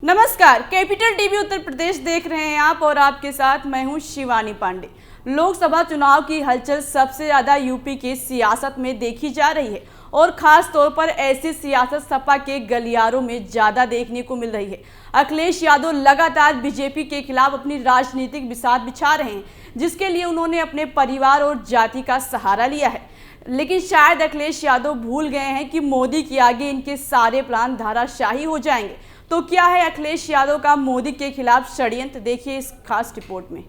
नमस्कार, capital TV Uttar Pradesh देख रहे हैं आप और आपके साथ मैं हूं शिवानी पांडे। लोकसभा चुनाव की हलचल सबसे ज्यादा यूपी की सियासत में देखी जा रही है और खास तौर पर ऐसी सियासत सपा के गलियारों में ज्यादा देखने को मिल रही है। अखिलेश यादव लगातार बीजेपी के खिलाफ अपनी राजनीतिक बिसात बिछा रहे हैं, जिसके लिए उन्होंने अपने परिवार और जाति का सहारा लिया है। लेकिन शायद अखिलेश यादव भूल गए हैं कि मोदी के आगे इनके सारे प्लान धाराशाही हो जाएंगे। तो क्या है अखिलेश यादव का मोदी के खिलाफ षड्यंत्र, देखिए इस खास रिपोर्ट में।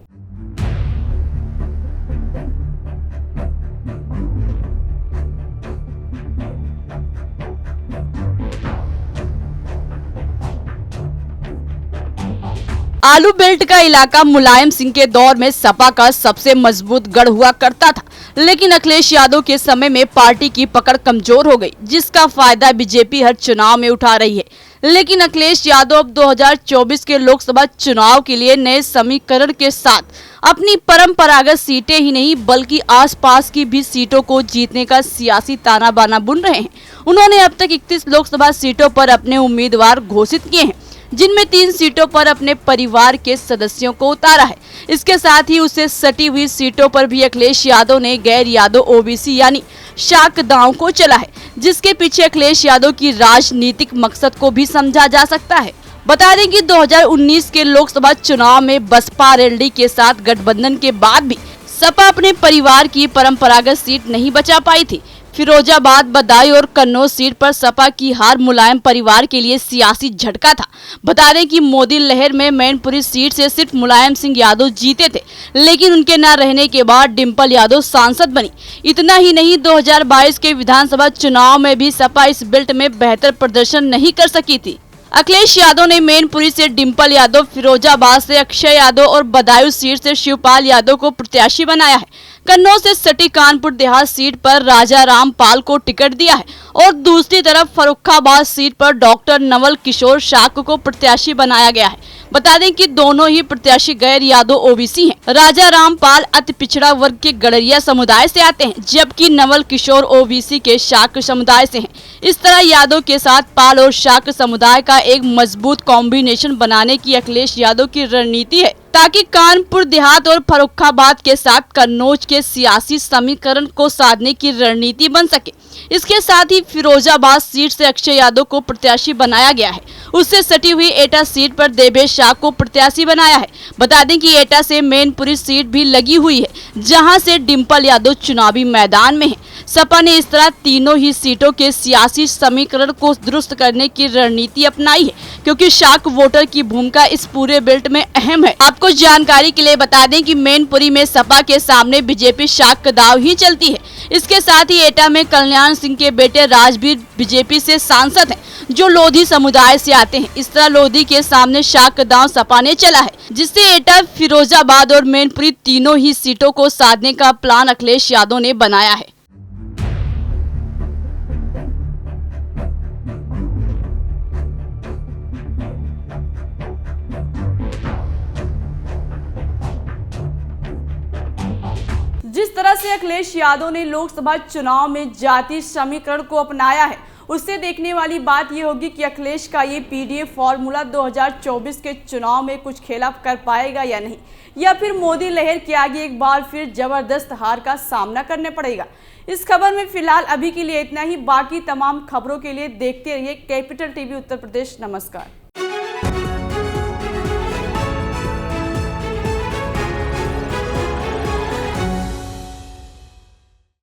आलू बेल्ट का इलाका मुलायम सिंह के दौर में सपा का सबसे मजबूत गढ़ हुआ करता था, लेकिन अखिलेश यादव के समय में पार्टी की पकड़ कमजोर हो गई, जिसका फायदा बीजेपी हर चुनाव में उठा रही है। लेकिन अखिलेश यादव अब 2024 के लोकसभा चुनाव के लिए नए समीकरण के साथ अपनी परंपरागत सीटें ही नहीं बल्कि आसपास की भी सीटों को जीतने का सियासी ताना बाना बुन रहे हैं। उन्होंने अब तक 31 लोकसभा सीटों पर अपने उम्मीदवार घोषित किए हैं, जिनमें 3 सीटों पर अपने परिवार के सदस्यों को उतारा है। इसके साथ ही उसे सटी हुई सीटों पर भी अखिलेश यादव ने गैर यादव ओबीसी यानी शाक दांव को चला है, जिसके पीछे अखिलेश यादव की राजनीतिक मकसद को भी समझा जा सकता है। बता दें कि 2019 के लोकसभा चुनाव में बसपा एलडी के साथ गठबंधन के बाद भी सपा अपने परिवार की परंपरागत सीट नहीं बचा पाई थी। फिरोजाबाद, बदायूं और कन्नौज सीट पर सपा की हार मुलायम परिवार के लिए सियासी झटका था। बता दें कि मोदी लहर में मैनपुरी सीट से सिर्फ मुलायम सिंह यादव जीते थे, लेकिन उनके न रहने के बाद डिंपल यादव सांसद बनी। इतना ही नहीं, 2022 के विधानसभा चुनाव में भी सपा इस बेल्ट में बेहतर प्रदर्शन नहीं कर सकी थी। अखिलेश यादव ने मैनपुरी से डिंपल यादव, फिरोजाबाद से अक्षय यादव और बदायूं सीट से शिवपाल यादव को प्रत्याशी बनाया है। कन्नौज से सटी कानपुर देहात सीट पर राजा रामपाल को टिकट दिया है और दूसरी तरफ फर्रुखाबाद सीट पर डॉक्टर नवल किशोर शाक को प्रत्याशी बनाया गया है। बता दें कि दोनों ही प्रत्याशी गैर यादव ओबीसी हैं। राजा रामपाल अति पिछड़ा वर्ग के गड़रिया समुदाय से आते हैं, जबकि नवल किशोर ओबीसी के शाक समुदाय से हैं। इस तरह यादव के साथ पाल और शाक समुदाय का एक मजबूत कॉम्बिनेशन बनाने की अखिलेश यादव की रणनीति है, ताकि कानपुर देहात और फर्रुखाबाद के साथ कन्नौज के सियासी समीकरण को साधने की रणनीति बन सके। इसके साथ ही फिरोजाबाद सीट से अक्षय यादव को प्रत्याशी बनाया गया है। उससे सटी हुई एटा सीट पर देवेश शाह को प्रत्याशी बनाया है। बता दें कि एटा से मैनपुरी सीट भी लगी हुई है, जहां से डिंपल यादव चुनावी मैदान में है। सपा ने इस तरह तीनों ही सीटों के सियासी समीकरण को दुरुस्त करने की रणनीति अपनाई है, क्योंकि शाक वोटर की भूमिका इस पूरे बेल्ट में अहम है। आपको जानकारी के लिए बता दें कि मैनपुरी में सपा के सामने बीजेपी शाक का दाव ही चलती है। इसके साथ ही एटा में कल्याण सिंह के बेटे राजवीर बीजेपी से सांसद हैं, जो लोधी समुदाय से आते हैं। इस तरह लोधी के सामने शाक का दाव सपा ने चला है, जिससे एटा, फिरोजाबाद और मैनपुरी तीनों ही सीटों को साधने का प्लान अखिलेश यादव ने बनाया है। जिस तरह से अखिलेश यादव ने लोकसभा चुनाव में जाति समीकरण को अपनाया है, उससे देखने वाली बात यह होगी कि अखिलेश का ये पीडीएफ फॉर्मूला 2024 के चुनाव में कुछ खेला कर पाएगा या नहीं, या फिर मोदी लहर के आगे एक बार फिर जबरदस्त हार का सामना करने पड़ेगा। इस खबर में फिलहाल अभी के लिए इतना ही। बाकी तमाम खबरों के लिए देखते रहिए कैपिटल टीवी उत्तर प्रदेश। नमस्कार।